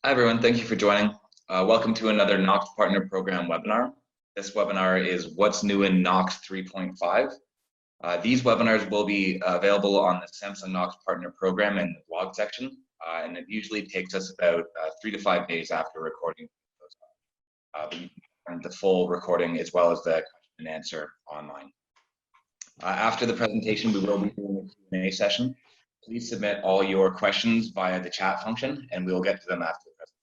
Hi everyone, thank you for joining. Welcome to another Knox Partner Program webinar. This webinar is What's New in Knox 3.5. These webinars will be available on the Samsung Knox Partner Program in the blog section, and it usually takes us about 3 to 5 days after recording. You can find the full recording as well as the question and answer online. After the presentation, we will be doing a Q&A session. Please submit all your questions via the chat function, and we will get to them after the presentation.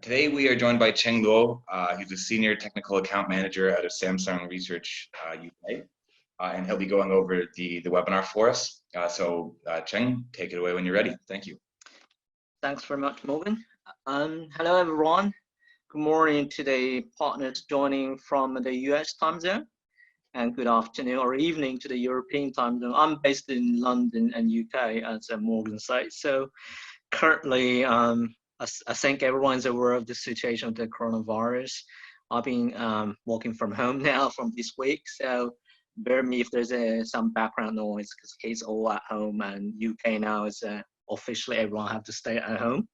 Today, we are joined by Cheng Luo. He's a Senior Technical Account Manager out of Samsung Research UK, and he'll be going over the webinar for us. Cheng, take it away when you're ready. Thank you. Thanks very much, Morgan. Hello, everyone. Good morning to the partners joining from the US time zone, and good afternoon or evening to the European time zone. I'm based in London and UK, as Morgan said. So currently, I think everyone's aware of the situation of the coronavirus. I've been working from home now from this week, so bear me if there's some background noise because kids all at home, and UK now is officially everyone have to stay at home.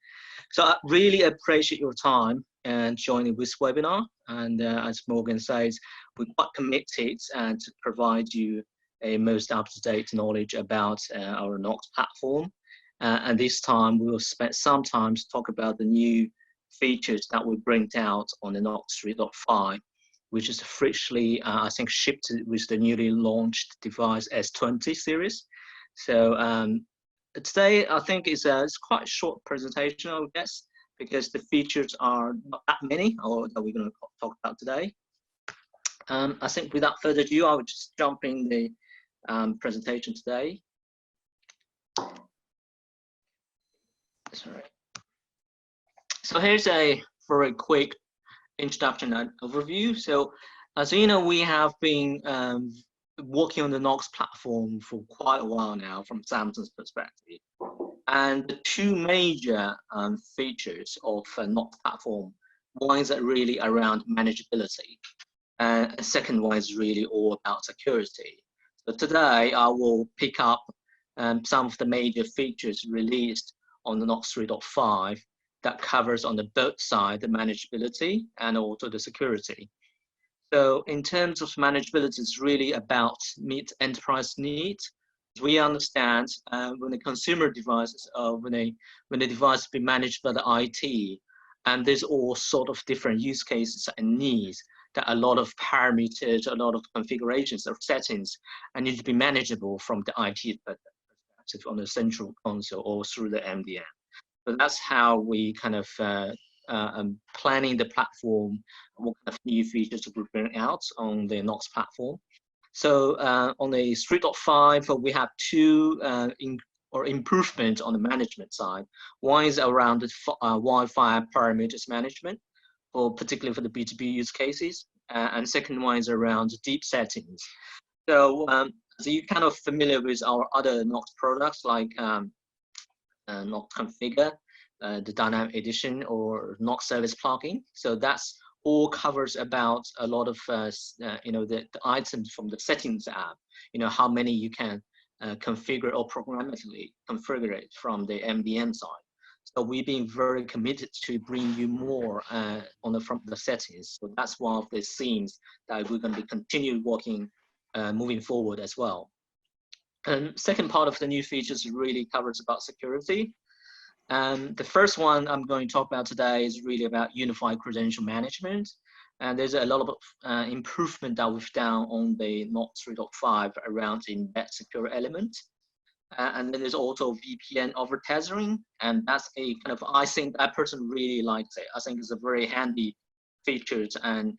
So I really appreciate your time and joining this webinar. And as Morgan says, we're quite committed to provide you a most up-to-date knowledge about our Knox platform. And this time we will spend some time to talk about the new features that we bring out on the Knox 3.5, which is freshly, I think, shipped with the newly launched device S20 series. So today, I think it's quite a short presentation, I guess, because the features are not that many that we're going to talk about today. I think without further ado, I would just jump in the presentation today. Sorry. So here's a very quick introduction and overview. So as you know, we have been working on the Knox platform for quite a while now from Samsung's perspective. And the two major features of Knox platform, one is really around manageability, and the second one is really all about security. So today I will pick up some of the major features released on the Knox 3.5 that covers on the both side, the manageability and also the security. So in terms of manageability, it's really about meet enterprise needs. We understand when the consumer devices, when the device be managed by the IT, and there's all sort of different use cases and needs that a lot of parameters, a lot of configurations or settings, and need to be manageable from the IT perspective on the central console or through the MDM. So that's how we kind of planning the platform, what kind of new features we bring out on the Knox platform. So on the 3.5, we have two improvements on the management side. One is around the Wi-Fi parameters management, particularly for the B2B use cases, and second one is around deep settings. So, so you're kind of familiar with our other Knox products like Knox Configure, the Dynamic Edition, or Knox Service Plugin. So that's all covers about a lot of the items from the settings app. How many you can configure or programmatically configure it from the MDM side. So we've been very committed to bring you more from the settings. So that's one of the themes that we're going to be continue working moving forward as well. And second part of the new features really covers about security. The first one I'm going to talk about today is really about unified credential management. And there's a lot of improvement that we've done on the Knox 3.5 around embed secure element. And then there's also VPN over tethering. And that's a kind of, I think that person really likes it. I think it's a very handy features, and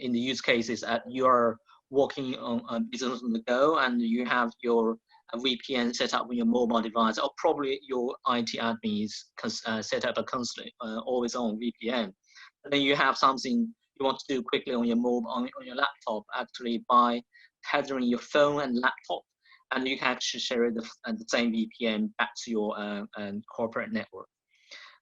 in the use cases that you are working on business on the go and you have your VPN set up on your mobile device, or probably your IT admin is set up a constantly always on VPN. And then you have something you want to do quickly on your mobile, on your laptop, actually by tethering your phone and laptop, and you can actually share the same VPN back to your corporate network.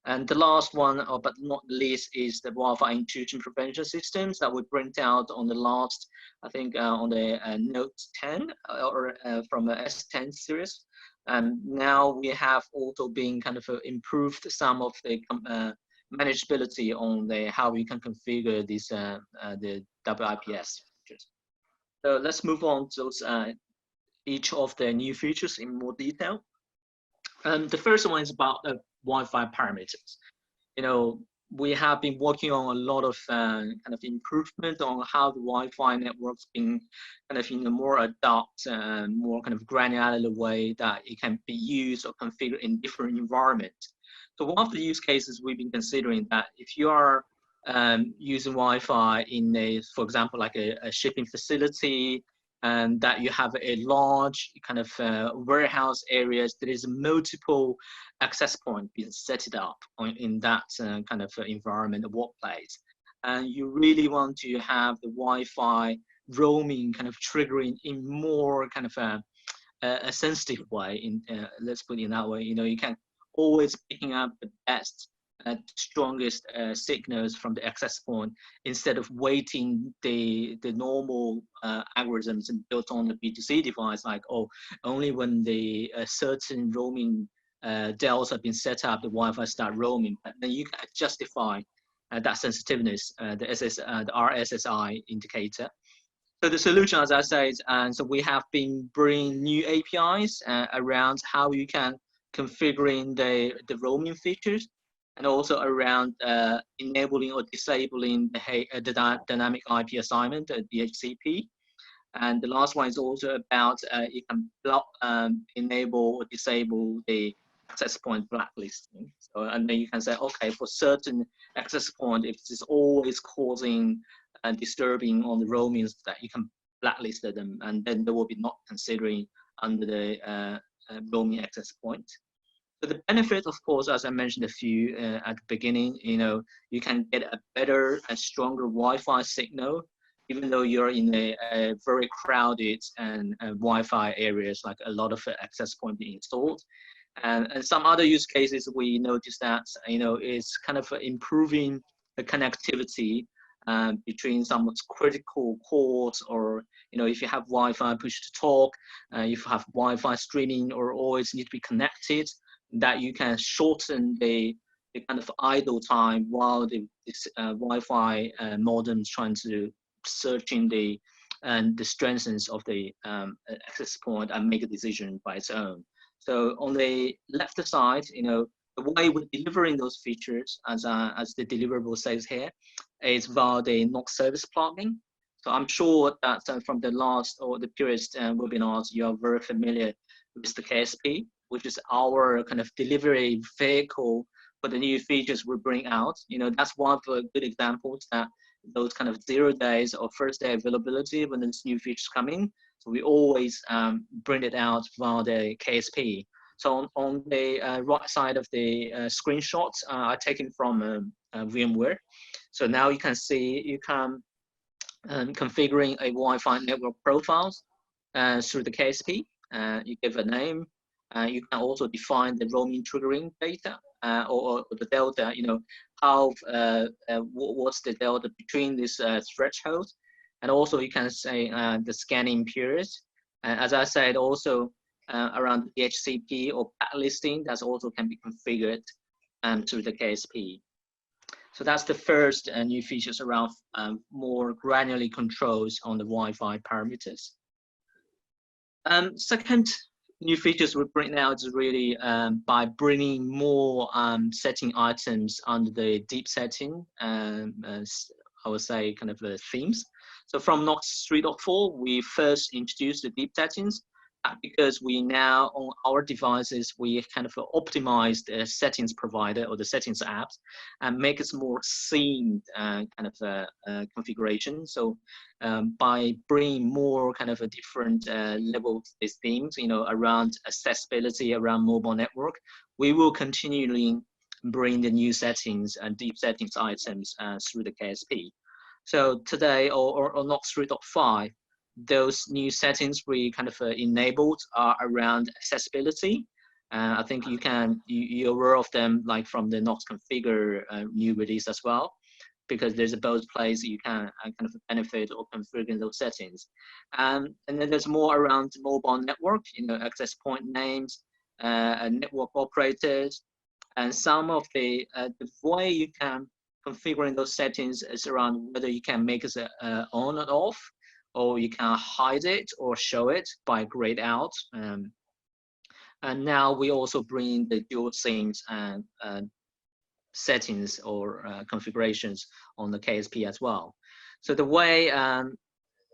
And the last one, but not least, is the Wi-Fi intrusion prevention systems that we bring out on the last, I think, on the Note 10 or from the S10 series. And now we have also been kind of improved some of the manageability on the how we can configure this the WIPS features. So let's move on to those, each of the new features in more detail. The first one is about the Wi-Fi parameters. We have been working on a lot of kind of improvement on how the Wi-Fi networks been kind of in a more adapted, more kind of granular way that it can be used or configured in different environments. So one of the use cases we've been considering that if you are using Wi-Fi in a, for example, like a shipping facility, and that you have a large kind of warehouse areas, there is multiple access point being set it up in that kind of environment, workplace. And you really want to have the Wi-Fi roaming kind of triggering in more kind of a sensitive way. Let's put it in that way. You can always picking up the best strongest signals from the access point instead of waiting the normal algorithms built on the B2C device, like, oh, only when the certain roaming DELs have been set up, the Wi-Fi start roaming. But then you can justify that sensitiveness, the RSSI indicator. So the solution, as I said, so we have been bringing new APIs around how you can configuring the roaming features, and also around enabling or disabling the dynamic IP assignment, the DHCP. And the last one is also about you can block, enable or disable the access point blacklisting. So, and then you can say, okay, for certain access point, if it's always causing and disturbing on the roamings, that you can blacklist them, and then they will be not considering under the roaming access point. So the benefit, of course, as I mentioned a few at the beginning, you can get a better and stronger Wi-Fi signal, even though you're in a very crowded and Wi-Fi areas, like a lot of access point being installed. And some other use cases, we noticed that, it's kind of improving the connectivity between some critical calls, or, if you have Wi-Fi push to talk, if you have Wi-Fi streaming or always need to be connected, that you can shorten the kind of idle time while this Wi-Fi modem is trying to search in the strengths of the access point and make a decision by its own. So on the left side, the way we're delivering those features, as the deliverable says here, is via the Knox service plugin. So I'm sure that from the last or the previous webinars, you are very familiar with the KSP, which is our kind of delivery vehicle for the new features we bring out. That's one of the good examples that those kind of 0 days or first day availability when there's new features coming. So we always bring it out via the KSP. So on the right side of the screenshots are taken from VMware. So now you can see you can configuring a Wi-Fi network profiles through the KSP. You give a name. You can also define the roaming triggering data or the delta. How what's the delta between these thresholds, and also you can say the scanning period. As I said, also around the DHCP or blacklisting, that also can be configured through the KSP. So that's the first new features around more granular controls on the Wi-Fi parameters. Second new features we bring now is really by bringing more setting items under the deep setting, as I would say, kind of the themes. So from Knox 3.4, we first introduced the deep settings because we now on our devices, we kind of optimize the settings provider or the settings apps and make it more themed kind of configuration. So by bringing more kind of a different level of these themes, around accessibility, around mobile network, we will continually bring the new settings and deep settings items through the KSP. So today, or Knox 3.5, those new settings we kind of enabled are around accessibility. I think you're aware of them, like from the Knox Configure new release as well, because there's a both place you can kind of benefit or configure those settings. And then there's more around mobile network, access point names, network operators, and some of the way you can configure those settings is around whether you can make it on and off, or you can hide it or show it by grayed out. And now we also bring the dual SIMs and settings or configurations on the KSP as well. So the way,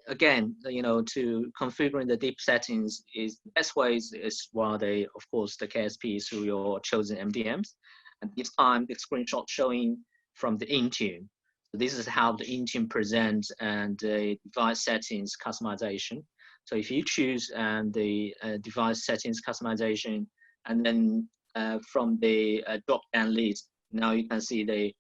again, to configuring the deep settings is the best ways is while they, of course, the KSP through your chosen MDMs. And this time the screenshot showing from the Intune. So this is how the Intune presents and the device settings customization. So if you choose the device settings customization, and then from the drop-down list, now you can see the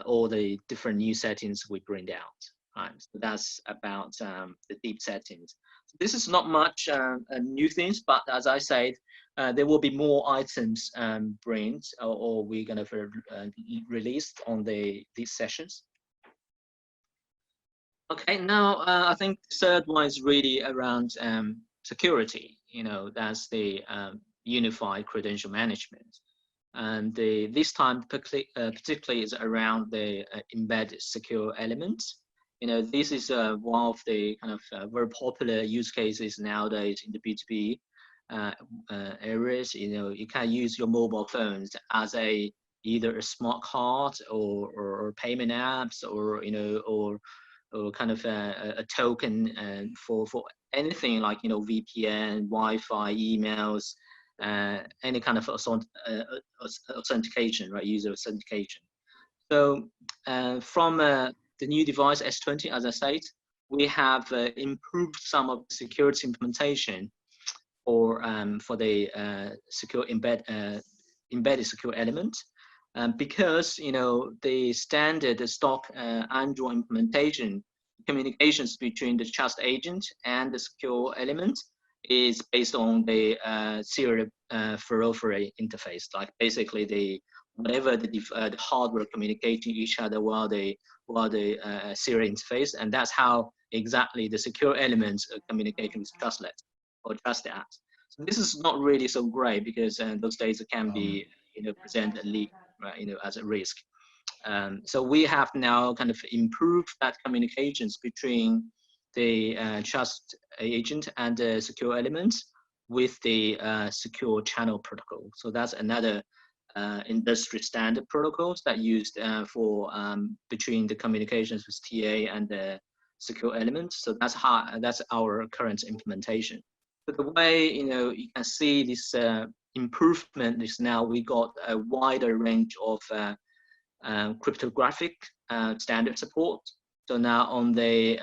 all the different new settings we bring out. Right? So that's about the deep settings. So this is not much new things, but as I said, there will be more items brought or we're going to release on these sessions. Okay, now I think the third one is really around security. That's the unified credential management. And this time particularly is around the embedded secure elements. This is one of the kind of very popular use cases nowadays in the B2B areas. You can use your mobile phones as either a smart card or payment apps or kind of a token for anything like VPN, Wi-Fi, emails, any kind of authentication, right? User authentication. So from the new device S20, as I said, we have improved some of the security implementation for the secure embedded secure element. Because the standard stock Android implementation communications between the trust agent and the secure element is based on the serial peripheral interface, like basically whatever the hardware communicating each other while the serial interface, and that's how exactly the secure elements are communicating with trustlet or trust apps. So this is not really so great because those data can be presented leak, right, as a risk. So we have now kind of improved that communications between the trust agent and the secure elements with the secure channel protocol. So that's another industry standard protocols that used for between the communications with TA and the secure elements. So that's our current implementation. But the way you can see this improvement is now we got a wider range of cryptographic standard support. So now on the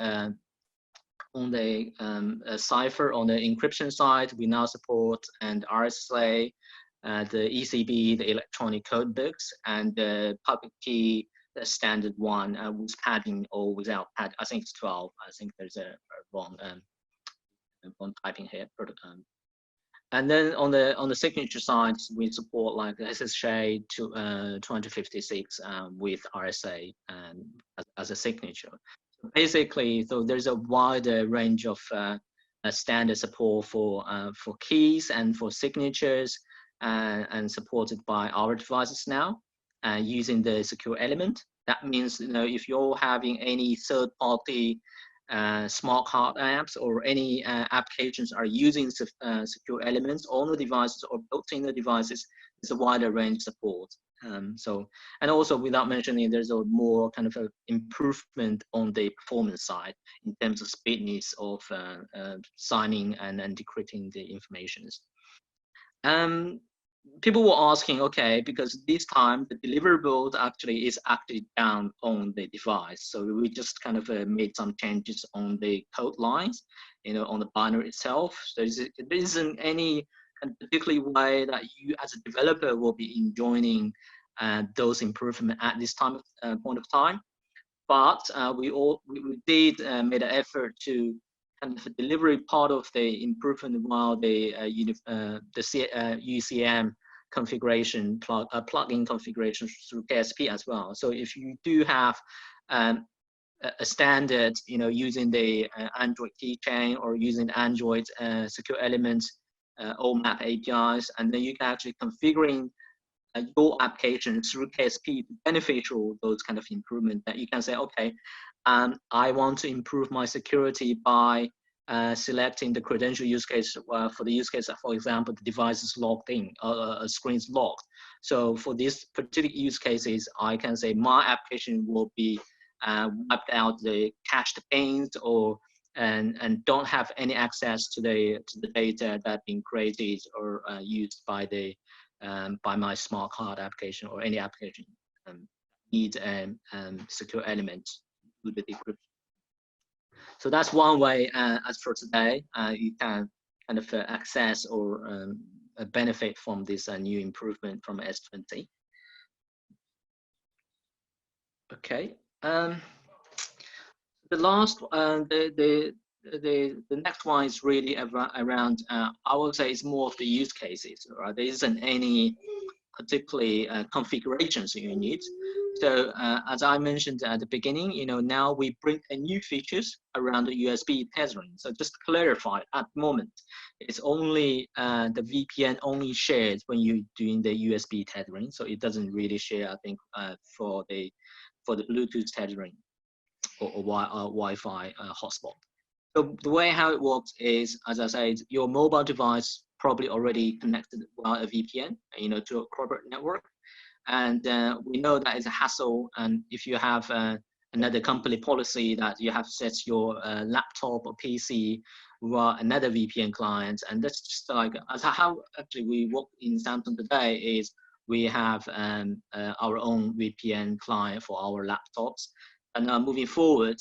cipher, on the encryption side, we now support RSA, the ECB, the electronic code books, and the public key, the standard one with padding or without pad. I think it's 12. I think there's a wrong typing here. And then on the signature side, we support like SSH 256 with RSA as a signature. So basically, so there's a wider range of standard support for keys and for signatures, and supported by our devices now, using the secure element. That means if you're having any third-party smart card apps or any applications are using secure elements on the devices or built in the devices, there's a wider range support. And also without mentioning, there's a more kind of a improvement on the performance side in terms of speediness of signing and decrypting the informations. People were asking, okay, because this time the deliverable actually is acted down on the device. So we just kind of made some changes on the code lines, on the binary itself. So there isn't any particular way that you as a developer will be enjoying those improvements at this point of time. But we did make an effort to kind of delivery part of the improvement while the UCM configuration plugin configuration through KSP as well. So if you do have a standard, using the Android keychain or using Android secure elements OMAP APIs, and then you can actually configuring your application through KSP to beneficial those kind of improvement that you can say, okay, I want to improve my security by selecting the credential use case for the use case, for example, the device is logged in, a screen is logged. So for these particular use cases, I can say my application will be wiped out the cached panes or and don't have any access to the data that been created or used by my smart card application or any application needs a secure element to the decryption. So that's one way. As for today, you can kind of access or benefit from this new improvement from S20. Okay. The last, the next one is really around. I would say it's more of the use cases. Right? There isn't any particularly configurations you need. So as I mentioned at the beginning, now we bring a new features around the USB tethering. So just to clarify, at the moment, it's only the VPN only shared when you're doing the USB tethering. So it doesn't really share, I think, for the Bluetooth tethering or Wi-Fi hotspot. So the way how it works is, as I said, your mobile device probably already connected via a VPN, to a corporate network. And we know that it's a hassle. And if you have another company policy that you have set your laptop or PC via another VPN client, and that's just like as how actually we work in Samsung today is we have our own VPN client for our laptops. And now moving forward,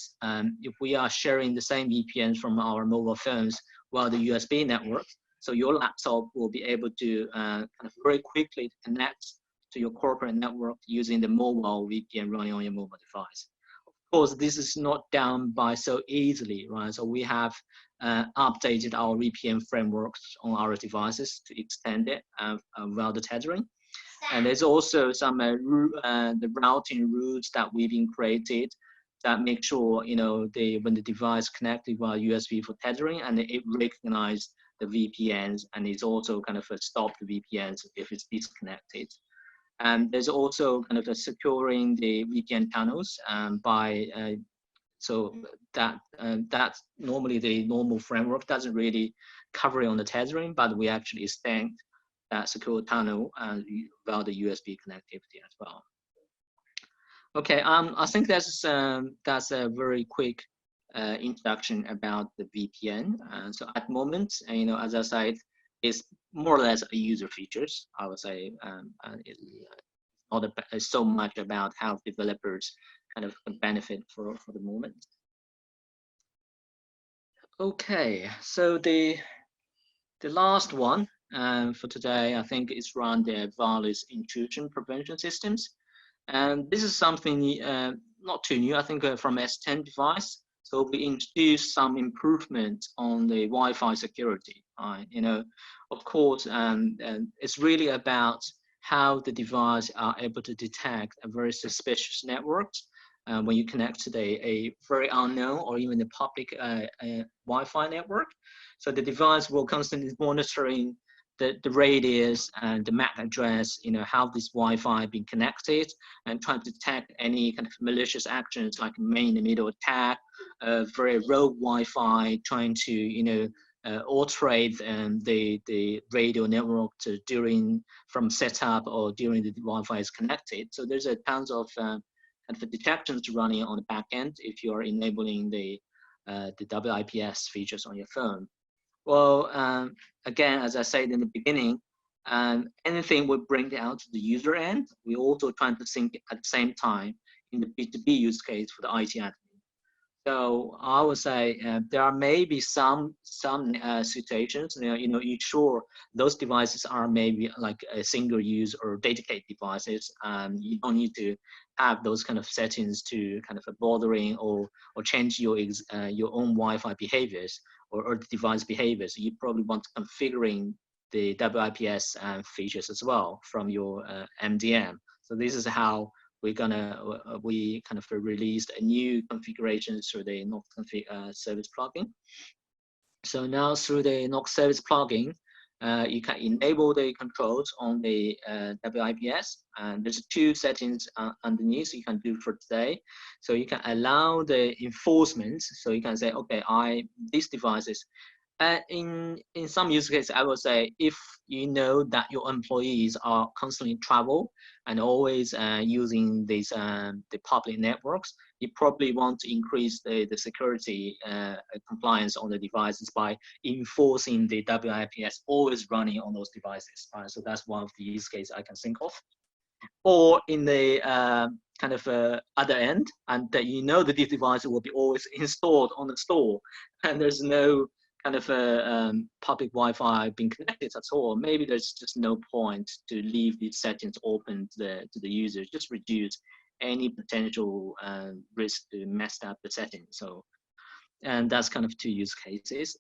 if we are sharing the same VPNs from our mobile phones via the USB network, so your laptop will be able to kind of very quickly connect to your corporate network using the mobile VPN running on your mobile device. Of course, this is not done by so easily, right? So we have updated our VPN frameworks on our devices to extend it via the tethering. And there's also some the routing rules that we've been created that make sure, when the device connected via USB for tethering, and it recognizes the VPNs, and it's also kind of stop the VPNs if it's disconnected. And there's also kind of securing the VPN tunnels by so that that's normally the normal framework doesn't really cover it on the tethering, but we actually extend that secure tunnel via the USB connectivity as well. Okay, I think that's a very quick introduction about the VPN. So at the moment, as I said, it's more or less a user features. I would say it's not so much about how developers kind of benefit for the moment. Okay, so the last one for today, I think, is around the wireless intrusion prevention systems. And this is something not too new, I think, from S10 device. So we introduced some improvement on the Wi-Fi security. Of course, it's really about how the device are able to detect a very suspicious network when you connect to a very unknown or even the public Wi-Fi network. So the device will constantly monitoring the radius and the MAC address, how this Wi-Fi been connected, and trying to detect any kind of malicious actions like man-in-the-middle attack, very rogue Wi-Fi, trying to alterate the radio network from setup or during the Wi-Fi is connected. So there's a tons of kind of detections running on the back end if you are enabling the WIPS features on your phone. Well, again, as I said in the beginning, anything we bring out to the user end, we also trying to think at the same time in the B2B use case for the IT admin. So I would say there are maybe some situations, ensure those devices are maybe like a single use or dedicated devices. You don't need to have those kind of settings to kind of bothering or change your own Wi-Fi behaviors or the device behaviors. You probably want to configuring the WIPS features as well from your MDM. So this is how we kind of released a new configuration through the Knox service plugin. So now through the Knox service plugin, you can enable the controls on the WIPS, and there's 2 settings underneath you can do for today. So you can allow the enforcement. So you can say, okay, these devices. In some use cases, I would say if you know that your employees are constantly travel and always using these the public networks, you probably want to increase the security compliance on the devices by enforcing the WIPS always running on those devices. So that's one of the use cases I can think of. Or in the kind of other end, and that you know that these devices will be always installed on the store, and there's no kind of public Wi-Fi being connected at all. Maybe there's just no point to leave these settings open to the user. Just reduce any potential risk to mess up the settings. So, and that's kind of 2 use cases.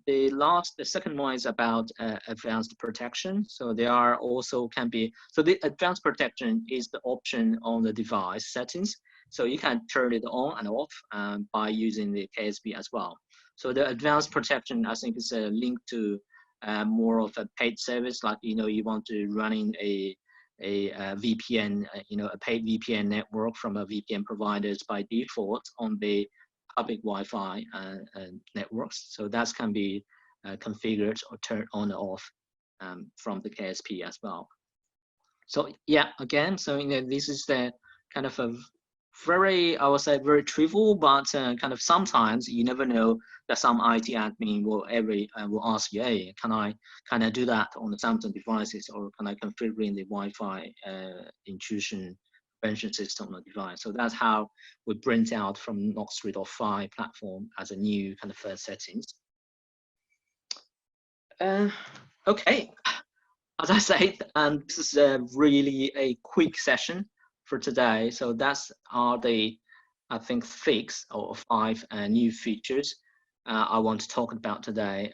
The second one is about advanced protection. So there are also can be, so the advanced protection is the option on the device settings. So you can turn it on and off by using the KSP as well. So the advanced protection, I think, is a link to more of a paid service, like, you want to running a VPN, a paid VPN network from a VPN providers by default on the public Wi-Fi networks. So that can be configured or turned on or off from the KSP as well. So yeah, again, so this is the kind of a very, I would say, very trivial, but kind of sometimes you never know that some IT admin will ask you, hey, can I do that on the Samsung devices, or can I configure in the Wi-Fi intrusion prevention system on the device? So that's how we bring out from Knox 3.5 platform as a new kind of first settings. Okay, as I said, this is really a quick session for today. So that's the, I think, 6 or 5 new features I want to talk about today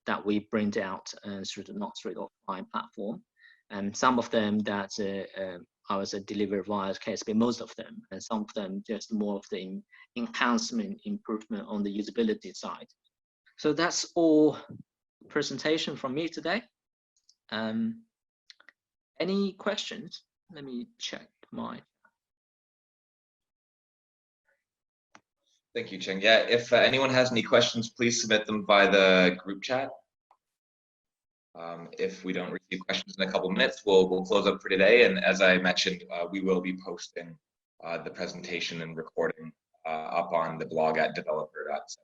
that we bring out through the Knox 3.5 platform. And some of them that I was delivered via KSP, most of them, and some of them just more of the enhancement, improvement on the usability side. So that's all presentation from me today. Any questions? Let me check mine. Thank you, Cheng. Yeah, if anyone has any questions, please submit them via the group chat. If we don't receive questions in a couple minutes, we'll close up for today. And as I mentioned, we will be posting the presentation and recording up on the blog at developer.sem.